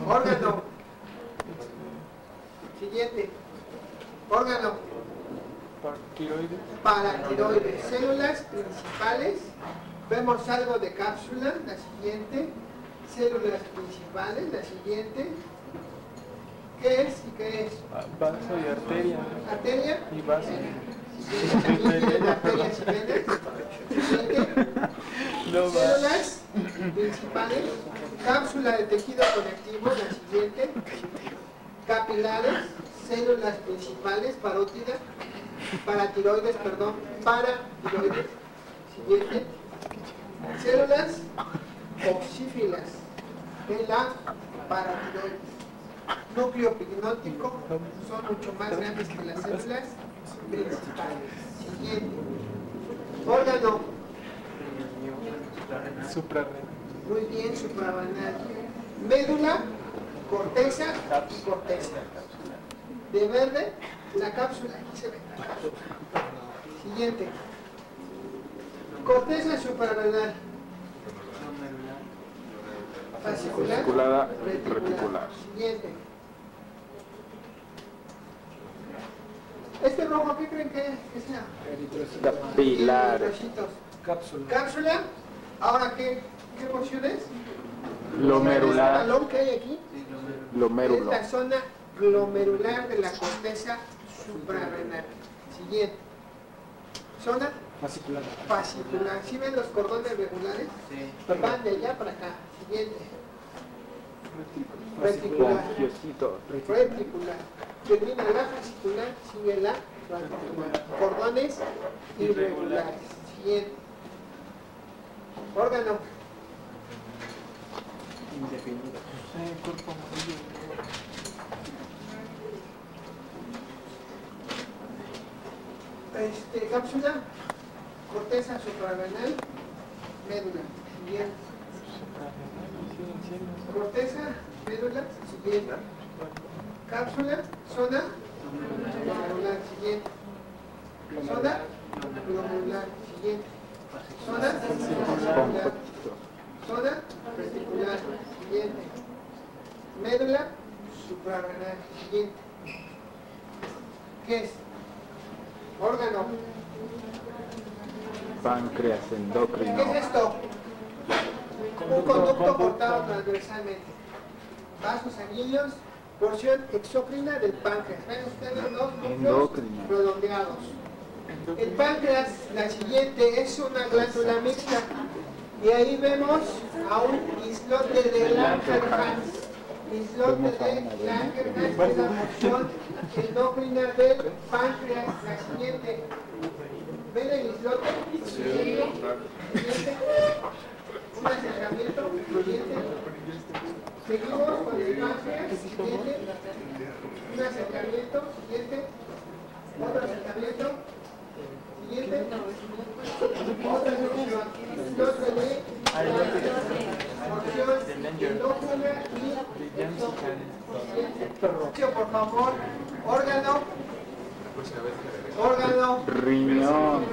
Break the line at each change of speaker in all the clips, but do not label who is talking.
Órgano. Siguiente. Órgano. Paratiroides. Células principales. Vemos algo de cápsula, la siguiente. Células principales, la siguiente. ¿Qué es y qué es?
Vaso y arteria.
¿Arteria?
Y vaso.
También tienen arterias y venas. Siguiente. Células principales. Cápsula de tejido conectivo, la siguiente. Capilares. Células principales, parótidas. Paratiroides, perdón. Paratiroides. Siguiente. Células oxífilas de la paratiroides. Núcleo pignótico son mucho más grandes que las células principales. Siguiente. Órgano.
Suprarrenal.
Muy bien, suprarrenal. Médula, corteza y corteza. De verde, la cápsula. Aquí se ve. Siguiente. Corteza suprarrenal.
Fasciculada, reticular.
Siguiente. Este rojo, ¿qué creen que sea?
Capilares.
Eritrocitos.
Cápsula.
Cápsula. Ahora, ¿qué porción es?
Glomerular.
¿El balón que hay aquí?
Glomérulo.
Es la zona glomerular de la corteza suprarrenal. Siguiente. Zona
Fascicular.
fascicular. ¿Sí ven los cordones regulares?
Sí.
Van de allá para acá. Siguiente. Reticular.
Congiosito.
Reticular. Termina la fascicular, sigue la reticular. Cordones irregulares. Siguiente. Órgano.
Indefinido. Cuerpo amarillo.
Cápsula, corteza suprarrenal, médula. Siguiente. Corteza, médula. Siguiente. Cápsula, zona glomerular. Siguiente. Zona glomerular. Siguiente. Zona fascicular. Zona reticular. Siguiente. Médula suprarrenal. Siguiente. ¿Qué es? Órgano.
Páncreas endocrino.
¿Qué es esto? Un conducto cortado transversalmente. Vasos sanguíneos, porción exócrina del páncreas. Ven ustedes los núcleos
Endocrina.
redondeados. El páncreas, la siguiente, es una glándula mixta. Y ahí vemos a un islote de Langerhans. Islote de Langerhans es la porción endocrina del páncreas. La siguiente. ¿Ven el islote? Siguiente. Un acercamiento. Siguiente. Seguimos con el páncreas. Siguiente. Un acercamiento. Siguiente. Otro acercamiento. Siguiente. Otra sección. Islote de porción endócrina y exócrina. Por favor. Órgano. Órgano.
Riñón.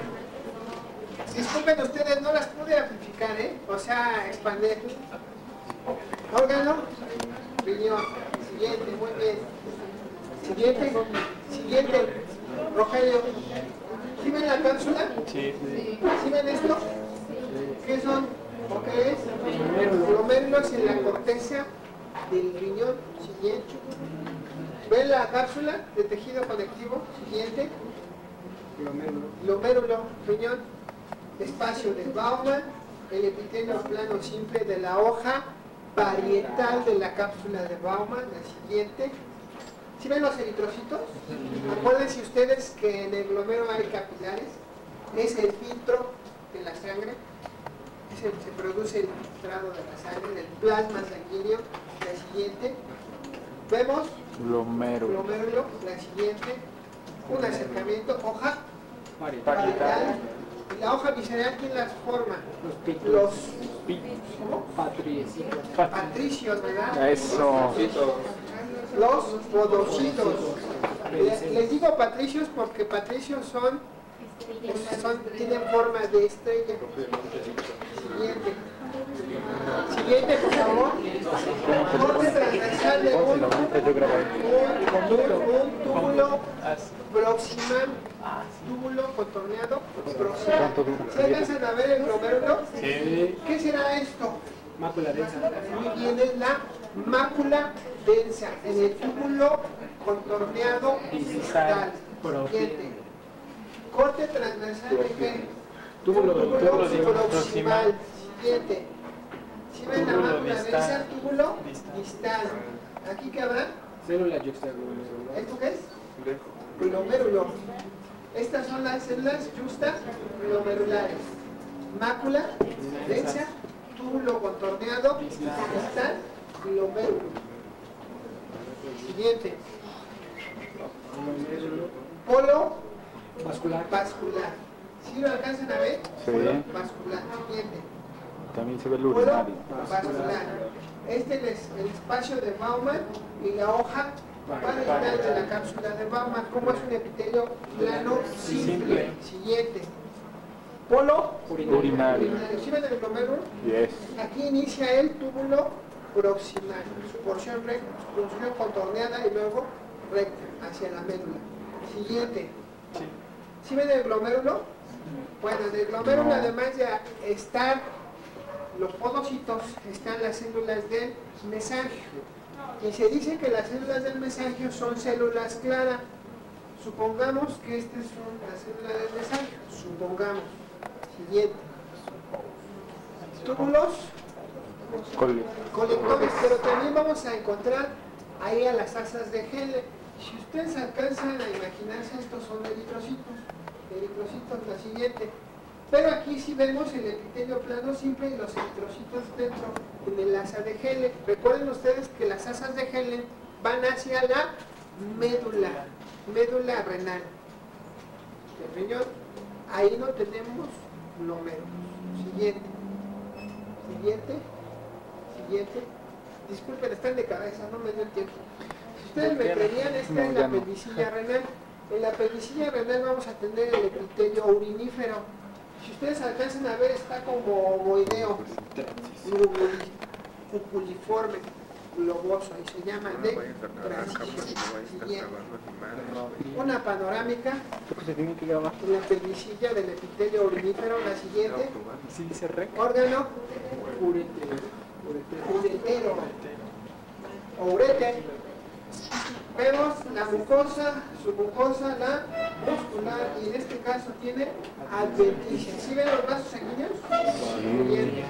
Disculpen ustedes, no las pude amplificar, o sea, expandir. Órgano. Riñón. Siguiente, muy bien. Siguiente. Siguiente. Rogelio. ¿Sí ven la cápsula?
Sí.
¿Sí ven esto? ¿Qué son? ¿O qué es? Glomérulos en la corteza del riñón. Siguiente. ¿Ven la cápsula de tejido conectivo? Siguiente. Glomérulo, riñón. Espacio de Baumann. El epitelio plano simple de la hoja parietal de la cápsula de Baumann. La siguiente. ¿Sí ven los eritrocitos? Acuérdense ustedes que en el glomérulo hay capilares. Es el filtro de la sangre. Se produce el filtrado de la sangre, del plasma sanguíneo. La siguiente. Vemos
Glomérulo.
glomérulo. La siguiente. Un acercamiento. Hoja parietal. Y la hoja visceral, ¿quién las forma? Los ¿cómo? Patricios, ¿verdad?
Eso.
Los podocitos. Les digo patricios porque patricios tienen forma de estrella. Siguiente. Siguiente, por favor. un túbulo
Así.
proximal,
Ah, sí.
túbulo contorneado proximal.
¿Cuánto dura?
¿Se alcanzan a ver el glomérulo?
Sí.
¿Qué será esto?
Mácula densa.
Muy bien, es la mácula densa en el túbulo contorneado distal. Siguiente. Corte transversal de qué?
Túbulo
proximal.
proximal.
Siguiente. Si ven la
Túbulo
mácula
distal.
densa, túbulo
Distal.
distal. ¿Aquí qué habrá?
Célula yuxtaglomerular.
¿Esto qué es? Glomérulo. Estas son las células justaglomerulares. Mácula densa, túbulo contorneado distal, glomérulo. Siguiente. Polo
Vascular.
vascular. ¿Sí lo alcanzan a ver?
Sí.
Polo vascular. Siguiente.
También se ve el
Polo
urinario.
vascular. Este es el espacio de Baumann y la hoja parietal de la cápsula de Baumann. ¿Cómo es un epitelio plano simple? Siguiente. Polo
Urinario.
¿Sí ven el glomérulo?
Yes.
Aquí inicia el túbulo proximal, su porción recta, su porción contorneada y luego recta hacia la médula. Siguiente.
Sí.
¿Sí ven el glomérulo? Bueno, en el glomérulo,
No.
además de estar los podocitos, están las células del mesangio. Y se dice que las células del mesangio son células claras. Supongamos que estas son las células del mesangio. Supongamos. Siguiente. Túbulos colectores, pero también vamos a encontrar ahí a las asas de Henle. Si ustedes alcanzan a imaginarse, estos son eritrocitos, la siguiente. Pero aquí sí vemos el epitelio plano simple y los eritrocitos dentro en el asa de Henle. Recuerden ustedes que las asas de Henle van hacia la médula renal. ¿El riñón? Ahí no tenemos glomérulos. Siguiente. Disculpen, están de cabeza, no me dio el tiempo. Si ustedes me creían, esta es la apendicilla renal. En la apendicilla renal vamos a tener el epitelio urinífero. Si ustedes alcanzan a ver, está como ovoideo, cupuliforme, globoso, y se llama de transición. Siguiente. Una panorámica
Se tiene que grabar.
en la apendicilla del epitelio urinífero. La siguiente.
Sí dice rec.
Órgano uretero o ureter. Vemos la mucosa, submucosa, la muscular, y en este caso tiene adventicia. ¿Sí ven los vasos sanguíneos? Bien.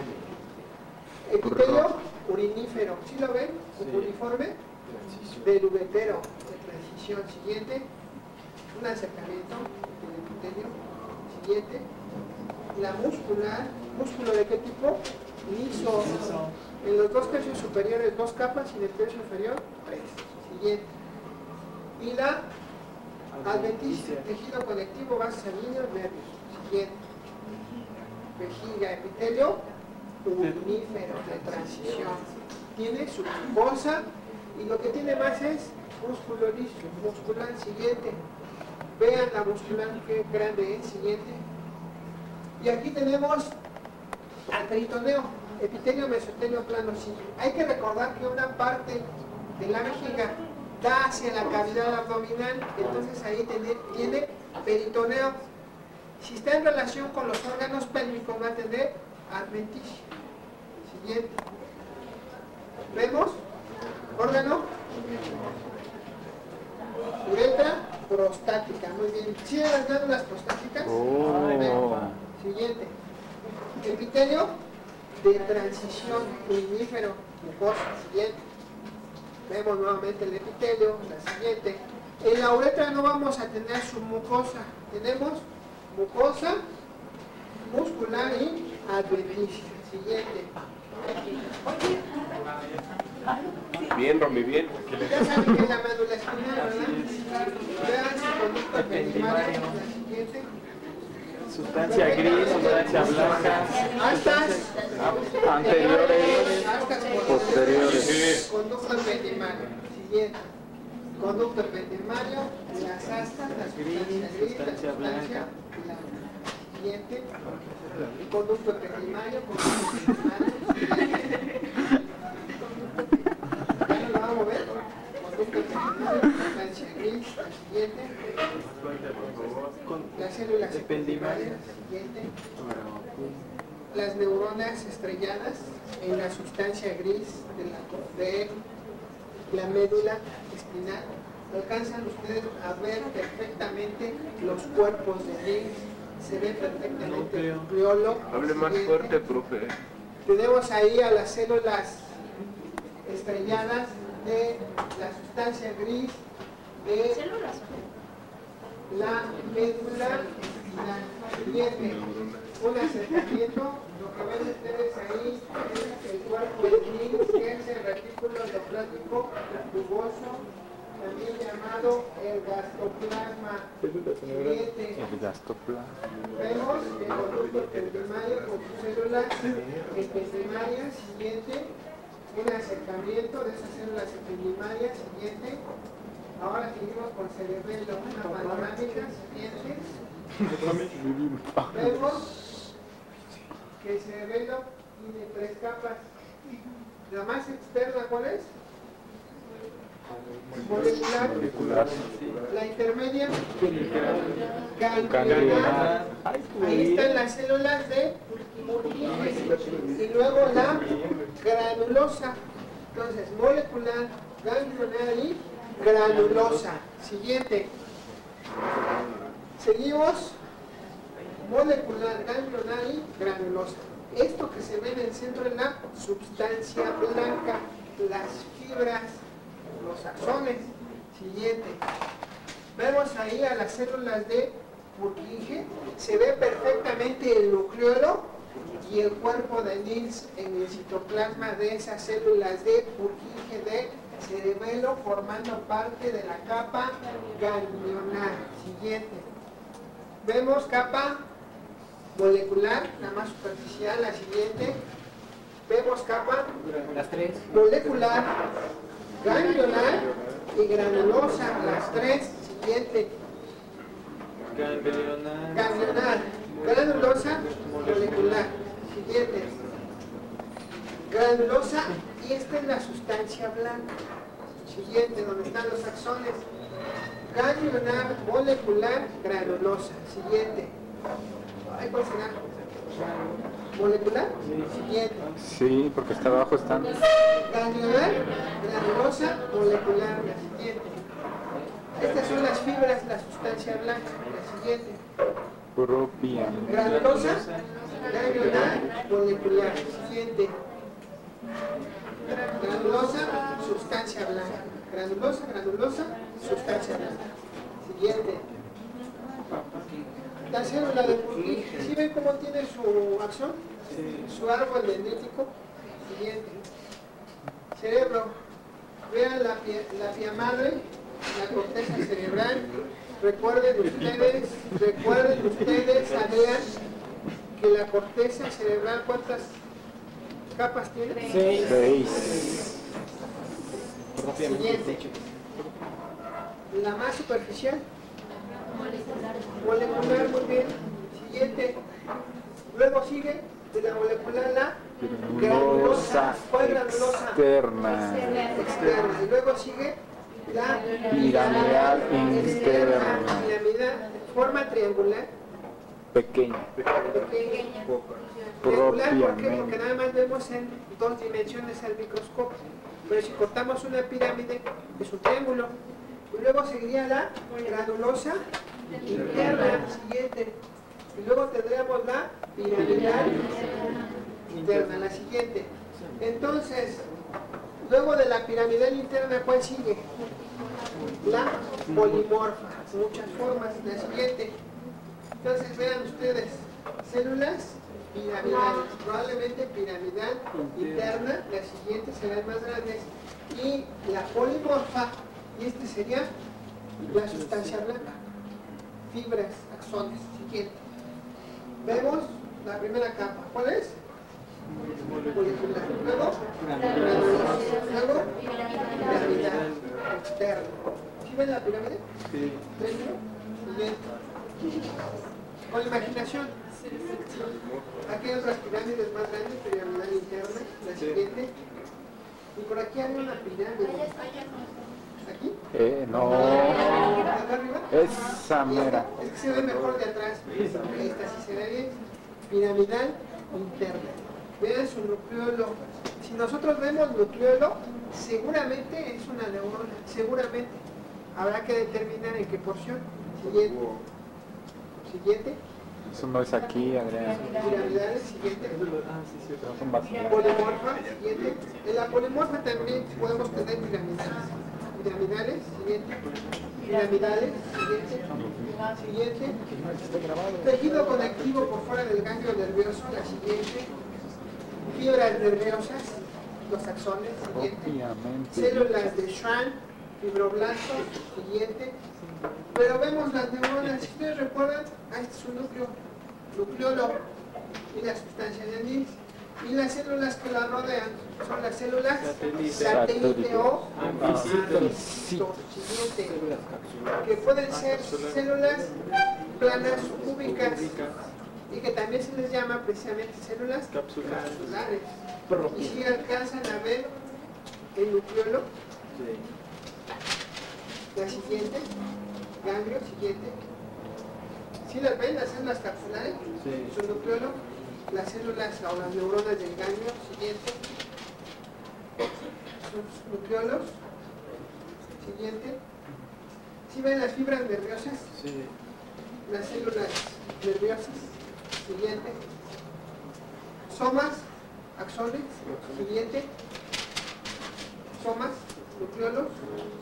Epitelio urinífero. ¿Sí lo ven? Uniforme del uretero de transición. Siguiente. Un acercamiento del epitelio. Siguiente. La muscular. ¿Músculo de qué tipo? Liso. En los dos tercios superiores, 2 capas, y en el tercio inferior, 3. Siguiente. Y la adventicia, tejido conectivo, vasos sanguíneos, nervios. Siguiente. Vejiga, epitelio urífero de transición. Tiene su mucosa y lo que tiene más es músculo liso, muscular. Siguiente. Vean la muscular, qué grande es. Siguiente. Y aquí tenemos al peritoneo, epitelio mesotelio plano simple. Hay que recordar que una parte de la vejiga da hacia la cavidad abdominal, entonces ahí tiene peritoneo. Si está en relación con los órganos pélvicos va a tener adventicia. Siguiente. ¿Vemos? Órgano. Uretra prostática. Muy bien. ¿Sí ven las glándulas prostáticas?
Oh.
Siguiente. Epitelio de transición urífero, mucosa. Siguiente. Vemos nuevamente el epitelio. La siguiente. En la uretra no vamos a tener su mucosa. Tenemos mucosa, muscular y adventicia. Siguiente.
Bien, Romy, bien.
Ya saben que es la médula espinal, ¿verdad? Vean su conducto ependimario. La siguiente.
Sustancia gris, sustancia blanca.
Astas
Anteriores,
astas
posteriores.
Conducto ependimario. Siguiente. Conducto ependimario, las astas, la sustancia gris, la sustancia blanca. Siguiente. Conducto ependimario, conducto ependimario. ¿Ya no lo vamos a ver? Conducto ependimario, Siguiente. Las neuronas estrelladas en la sustancia gris de la médula espinal. Alcanzan ustedes a ver perfectamente los cuerpos de Higgs, se ve perfectamente el nucleolo.
Hable más fuerte, profe.
Tenemos ahí a las células estrelladas de la sustancia gris de la médula espinal. Siguiente, un acercamiento. Lo que ven ustedes ahí es el cuerpo de Higgs, que es el retículo endoplástico tuboso, también llamado el gastoplasma. Siguiente.
El gastoplasma.
Vemos el conducto ependimarios con sus células ependimarias. Siguiente. Un acercamiento de esas células ependimarias. Siguiente. Ahora seguimos con cerebelo, una panorámica. Siguiente. Vemos que el cerebelo tiene 3 capas. La más externa, ¿cuál es? Molecular. La intermedia, ganglionar. Ahí están las células de Purkinje. Y luego la granulosa. Entonces, molecular, ganglionar y granulosa. Siguiente. Seguimos. Molecular, ganglionar y granulosa. Esto que se ve en el centro es la sustancia blanca, las fibras, los axones. Siguiente. Vemos ahí a las células de Purkinje. Se ve perfectamente el nucleolo y el cuerpo de Nils en el citoplasma de esas células de Purkinje de cerebelo, formando parte de la capa ganglionar. Siguiente. Vemos capa molecular, la más superficial, la siguiente. Vemos capa
Las tres.
molecular, ganglionar y granulosa, las 3. Siguiente. Ganglionar, granulosa, molecular. Siguiente. Granulosa, y esta es la sustancia blanca. Siguiente, donde están los axones. Ganglionar, molecular, granulosa. Siguiente. Ahí puede ser. ¿Molecular? Siguiente.
Sí, porque hasta abajo están.
Ganglionar, granulosa, molecular. La siguiente. Estas son las fibras, la sustancia blanca. La siguiente.
Propia.
Granulosa, ganglionar, molecular. Siguiente. Granulosa, sustancia blanca. Granulosa, sustancia blanca. Siguiente. La célula de Purkinje. ¿Sí ven cómo tiene su axón? Su árbol dendrítico. Siguiente. Cerebro. Vean la vía madre, la corteza cerebral. Recuerden ustedes, sabían que la corteza cerebral, ¿cuántas capas tiene?
6.
Siguiente. La más superficial. Molecular, muy bien. Siguiente. Luego sigue de la molecular la granulosa. ¿Cuál granulosa?
Externa.
Externa. Y luego sigue la
Piramidal interna.
Piramidal, forma triangular.
Pequeña.
Pequeña. Triangular, ¿por qué? Porque
Propiamente.
nada más vemos en 2 dimensiones al microscopio. Pero si cortamos una pirámide, es un triángulo. Y luego seguiría la granulosa interna. Siguiente. Y luego tendríamos la piramidal interna, la siguiente. Entonces, luego de la piramidal interna, ¿cuál sigue? La polimorfa. Muchas formas. La siguiente. Entonces, vean ustedes, células piramidales, probablemente piramidal interna, las siguientes serán más grandes, y la polimorfa, y este sería la sustancia blanca, fibras, axones. Siguiente. Vemos la primera capa, ¿cuál es? Molecular. Luego, granulosa. Luego, piramidal externa. ¿Sí ven la pirámide?
Sí.
Siguiente. Con imaginación. Aquí hay otras pirámides más grandes, piramidal interna, la siguiente. Y por aquí hay una pirámide. ¿Aquí?
No.
¿Acá arriba?
Esa mera.
Es que se ve mejor de atrás. Esta sí se ve bien. Piramidal interna. Vean su nucleolo. Si nosotros vemos nucleolo, seguramente es una neurona. Seguramente. Habrá que determinar en qué porción. Siguiente. Siguiente.
Eso no es aquí, Adrián.
Piramidales. Siguiente.
Son vasculares.
Polimorfa. Siguiente. En la polimorfa también podemos tener piramidales. Piramidales. Siguiente. Piramidales. Siguiente. Siguiente. Tejido conectivo por fuera del ganglio nervioso. La siguiente. Fibras nerviosas. Los axones. Siguiente.
Obviamente.
Células de Schwann. Fibroblastos. Siguiente. Pero vemos las neuronas. Si ustedes recuerdan, este es un núcleo. Nucleolo. Y la sustancia de anís. Y las células que la rodean son las células satélite o anfisito. Siguiente, que pueden ser células planas cúbicas y que también se les llama precisamente células capsulares. Y si alcanzan a ver el nucleolo, la siguiente, ganglio, siguiente. ¿Sí las ven, las células capsulares? Su nucleolo. Las células o las neuronas del ganglio, siguiente. Sus nucleolos, siguiente. ¿Sí ven las fibras nerviosas?
Sí.
Las células nerviosas, siguiente. Somas, axones, siguiente. Somas, nucleolos,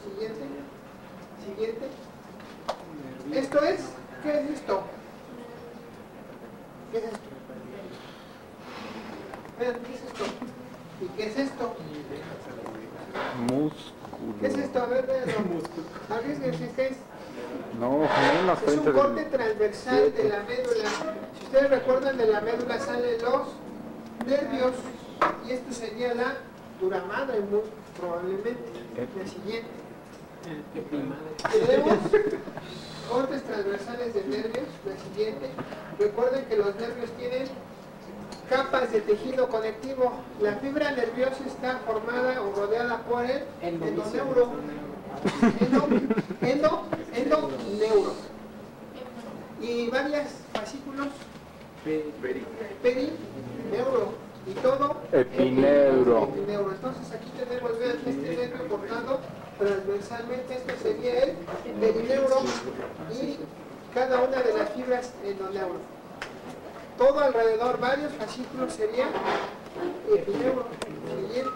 siguiente. Siguiente. Esto es, ¿qué es esto? ¿Qué es esto? Vean, ¿qué es esto? ¿Y qué es esto?
Músculo.
¿Qué es esto? A ver, véanlo. Arriesguense, ¿qué es?
No, menos
Es un
30
corte
del...
transversal de la médula. Si ustedes recuerdan, de la médula salen los nervios. Y esto sería la dura madre, muy probablemente. La siguiente. Tenemos cortes transversales de nervios. La siguiente. Recuerden que los nervios tienen capas de tejido conectivo. La fibra nerviosa está formada o rodeada por el endoneuro. Endoneuro. Y varios fascículos. Perineuro. Y todo
Epineuro.
epineuro. Entonces aquí tenemos, vean, este nervio cortado transversalmente. Esto sería el perineuro y cada una de las fibras endoneuro. Todo alrededor, varios fascículos sería epineuro. Siguiente.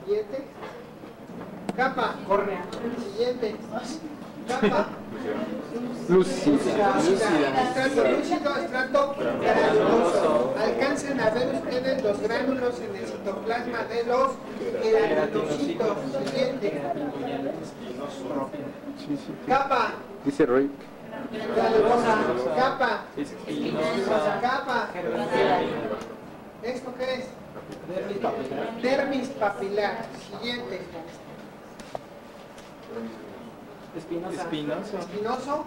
Siguiente. Capa. Córnea. Siguiente. Capa.
Lúcida.
Estrato lúcido, estrato granuloso. Alcancen a ver ustedes los gránulos en el citoplasma de los granulocitos. Siguiente.
Sí, sí.
Capa.
Dice Rick.
Granulosa. Capa.
Espinosa.
Capa. ¿Esto qué es? Dermis papilar. Siguiente.
Espinosa.
Espinoso.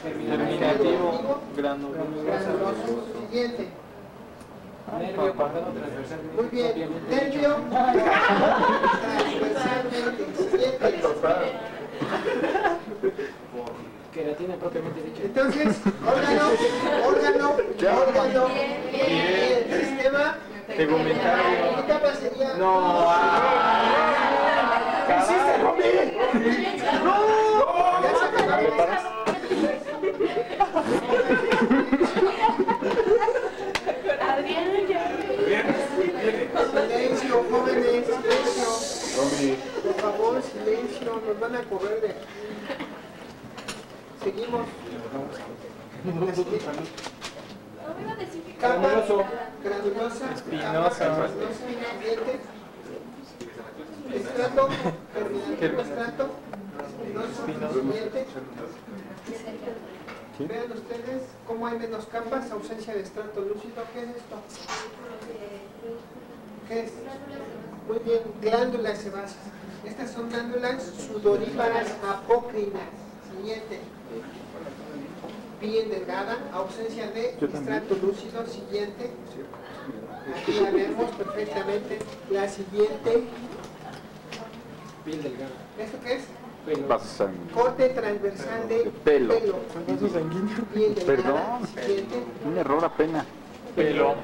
Terminativo. Granuloso.
Granuloso. Siguiente.
Nervio cortado transversalmente.
Muy bien. Nervio. Transversalmente. Siguiente.
Queratina propiamente dicha.
Entonces, órgano. El sistema
Tegumentario.
¿qué capa sería?
No.
Ya se acabaron. Silencio, jóvenes, silencio. Por favor, silencio, nos van a correr de aquí. Seguimos. Capa granulosa,
Espinosa.
siguiente. Estrato, terminativo estrato, espinoso, siguiente. Vean ustedes cómo hay menos capas, ausencia de estrato lúcido. ¿Qué es esto? ¿Qué es? Muy bien, glándulas sebáceas. Estas son glándulas sudoríparas apócrinas. Siguiente. Bien delgada, ausencia de estrato lúcido. Siguiente. Aquí la vemos perfectamente. La siguiente.
Piel delgada.
¿Esto qué es?
Pelo.
Vaso sanguíneo.
Corte transversal de
Pelo.
Vaso sanguíneo.
Piel delgada.
Perdón.
Siguiente.
Un error apenas.
Pelo.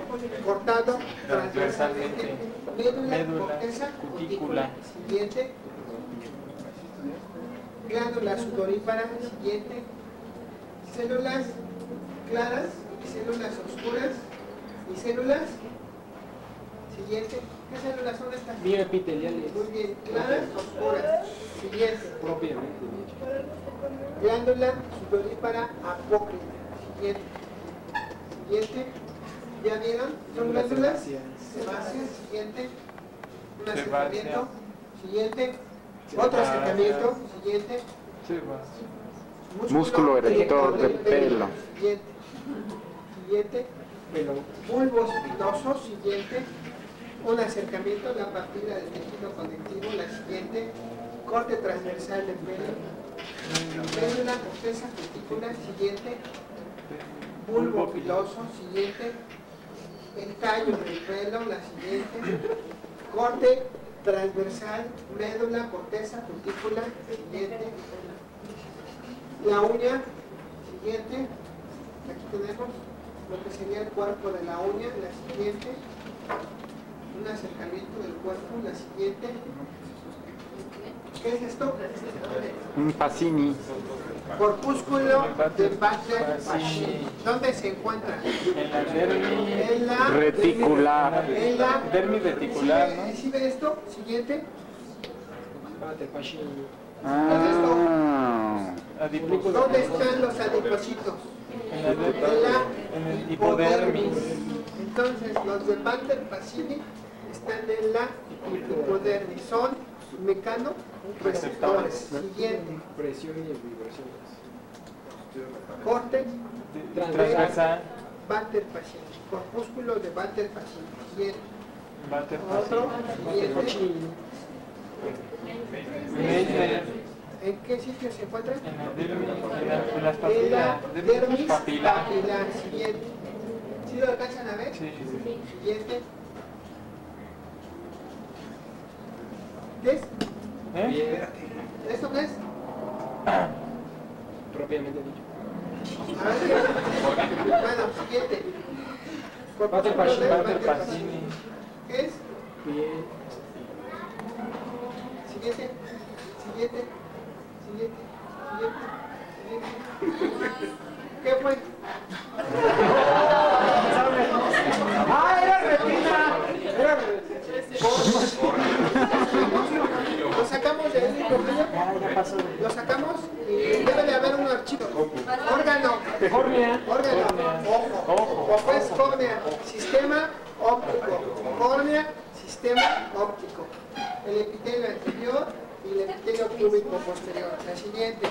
Cortado transversalmente. Médula,
Médula,
corteza,
cutícula.
Siguiente. Glándula sudorípara. Siguiente. Células claras y células oscuras y células. Siguiente. ¿Qué células son estas?
Bioepiteliales.
Muy bien. Claras, oscuras. Siguiente.
Propiamente dicho.
Glándula sudorípara apócrina. Siguiente. Siguiente. ¿Ya vieron? ¿Son glándulas? Sebáceas. Siguiente. Un acercamiento. Siguiente. Otro acercamiento. Siguiente.
Músculo erector de pelo.
Siguiente. Siguiente.
Pelo.
Bulbos spinosos. Siguiente. Un acercamiento, la partida del tejido conectivo. La siguiente. Corte transversal del pelo. Médula, corteza, cutícula. Siguiente. Bulbo piloso. Siguiente. El tallo del pelo. La siguiente. Corte transversal, médula, corteza, cutícula. Siguiente. La uña. Siguiente. Aquí tenemos lo que sería el cuerpo de la uña. La siguiente. Un acercamiento del cuerpo. La siguiente. ¿Qué es esto?
Un Pacini.
Corpúsculo de Bader-Pacini. ¿Dónde se encuentra?
En la dermis.
En la
Reticular.
En la
Dermis reticular, ¿no?
¿Sí ve esto? Siguiente.
Bader-Pacini.
Ah.
¿Dónde están los adipocitos?
En la
En
dermis.
la
En el hipodermis.
Entonces, los de Bader-Pacini están en la hipodermis. Son mecanoreceptores. Siguiente.
Presión y vibraciones.
Corte
Transversal.
Bader-Pacini. Corpúsculo de Bader-Pacini. Siguiente.
Bader-Pacini.
Otro. Siguiente.
Bader-Pacini.
¿En qué sitio se encuentra?
En la dermis. En las
En la
papilas.
dermis
Papilar.
papilar. Siguiente. ¿Sí lo alcanzan a ver?
Sí.
Siguiente. ¿Qué es?
¿Eh?
¿Esto qué es?
Propiamente dicho.
A ver, ¿qué? Bueno, siguiente.
Bader-Pacini.
Bader-Pacini.
Bader-Pacini.
¿Qué es?
Piel.
Siguiente. Siguiente. Siguiente. Siguiente. ¿Qué fue? ¡Ah, era retina! Era Lo sacamos de ahí, ya pasó. Lo sacamos y debe de haber un archivo. Órgano.
Córnea.
Órgano. Ojo. O pues córnea. Sistema óptico. Córnea, sistema óptico. El epitelio anterior y el epitelio púbico posterior. La siguiente.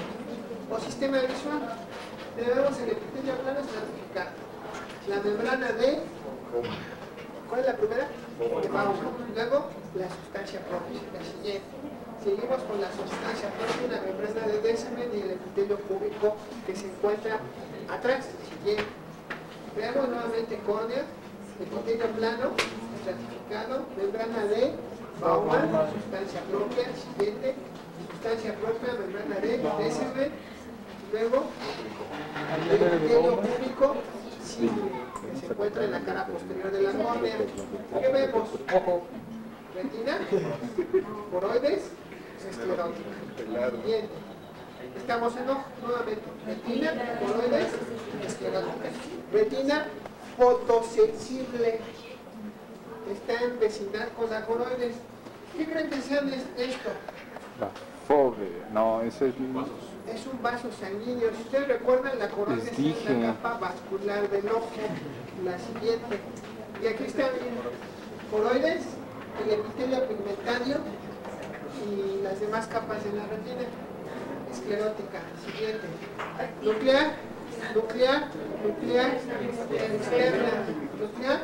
O sistema visual. Tenemos el epitelio plano estratificado. La membrana de... ¿Cuál es la primera? De Baumann. Luego, la sustancia propia. La siguiente. Seguimos con la sustancia propia, la membrana de Descemet y el epitelio púbico que se encuentra atrás. Siguiente. Veamos nuevamente córnea, epitelio plano, estratificado, membrana de Baumann, sustancia propia. Siguiente. Sustancia propia, membrana de Descemet. Luego, el epitelio púbico, sí, que se encuentra en la cara posterior de la córnea. ¿Qué vemos? Ojo, retina, coroides, esclerótica. Siguiente. Estamos en ojo, nuevamente. Retina, coroides, esclerótica. Retina fotosensible. Está en vecindad con la coroides. ¿Qué creen que sean esto?
La FOVE. No, ese es...
Es un vaso sanguíneo. Si ustedes recuerdan, la coroides es la capa vascular del ojo. La siguiente. Y aquí están coroides, el epitelio pigmentario y las demás capas de la retina. Esclerótica. Siguiente. Nuclear, externa. Nuclear,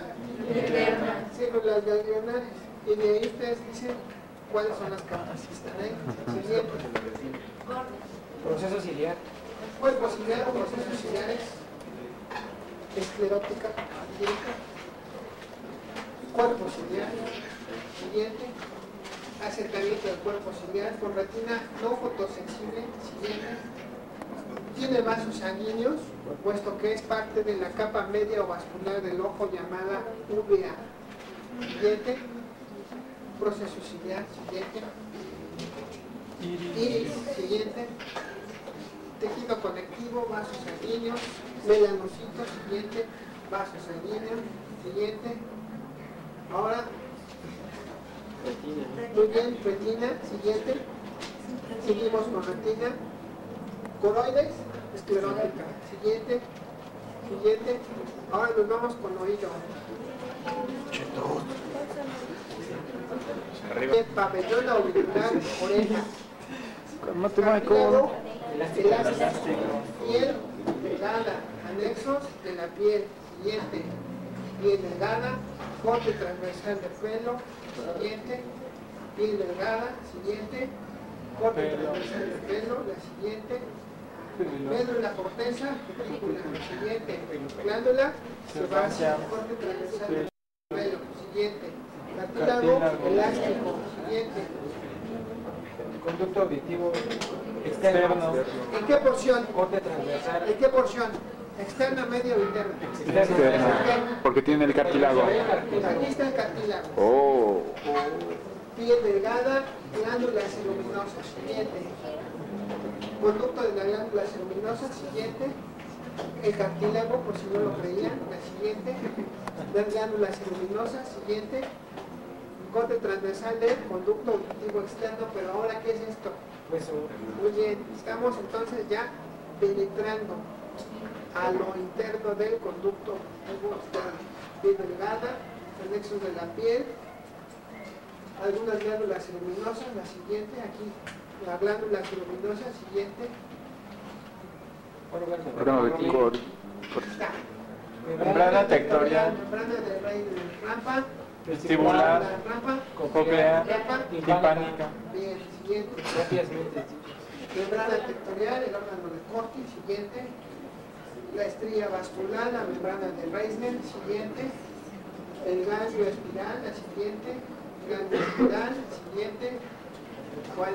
células ganglionares. Y de ahí ustedes dicen cuáles son las capas que están ahí. Siguiente.
Proceso ciliar.
Cuerpo ciliar, procesos ciliares, esclerótica, siguiente. Cuerpo ciliar, siguiente. acercamiento del cuerpo ciliar con retina no fotosensible, siguiente. Tiene vasos sanguíneos, puesto que es parte de la capa media o vascular del ojo llamada uvea. Siguiente. Proceso ciliar, siguiente. Iris, siguiente. Tejido conectivo, vasos sanguíneos, melanocitos, siguiente. Vasos sanguíneos, siguiente. Ahora, muy bien, retina, siguiente. Seguimos con retina. Coroides, esclerótica, siguiente. Siguiente. Ahora nos vamos con oído. Pabellón auricular, oreja. Cartílago, elástico, piel delgada, anexos de la piel, siguiente. Piel delgada, corte transversal de pelo, siguiente. Piel delgada, siguiente. Corte transversal de pelo, la siguiente. Médula corteza, cutícula, siguiente. Glándula sebácea, corte transversal de pelo, siguiente. Cartílago elástico, siguiente.
Conducto auditivo externo.
¿En qué porción?
Corte transversal.
¿En qué porción? ¿Externa, media o interna?
Externa, porque tiene el cartílago.
Aquí está el cartílago.
Oh,
Piel delgada, glándula seruminosa, siguiente. Conducto de la glándula seruminosa, siguiente. El cartílago, por si no lo creían, la siguiente. La glándula seruminosa, siguiente. Corte transversal del conducto auditivo externo, pero ahora, ¿qué es esto? Muy bien, estamos entonces ya penetrando a lo interno del conducto auditivo externo. Piel delgada, anexos de la piel, algunas glándulas seruminosas, la siguiente, aquí, la glándula seruminosa, siguiente.
órgano de
Está.
Membrana tectorial.
Membrana de raíz de rampa.
Vestibular.
La rampa.
Coclear.
Rampa.
Timpánica.
Bien, siguiente.
Propiamente.
Membrana tectorial, el órgano de Corti, siguiente. La estría vascular, la membrana de Reisner, siguiente. El ganglio espiral, la siguiente. Ganglio espiral, siguiente. ¿Cuál?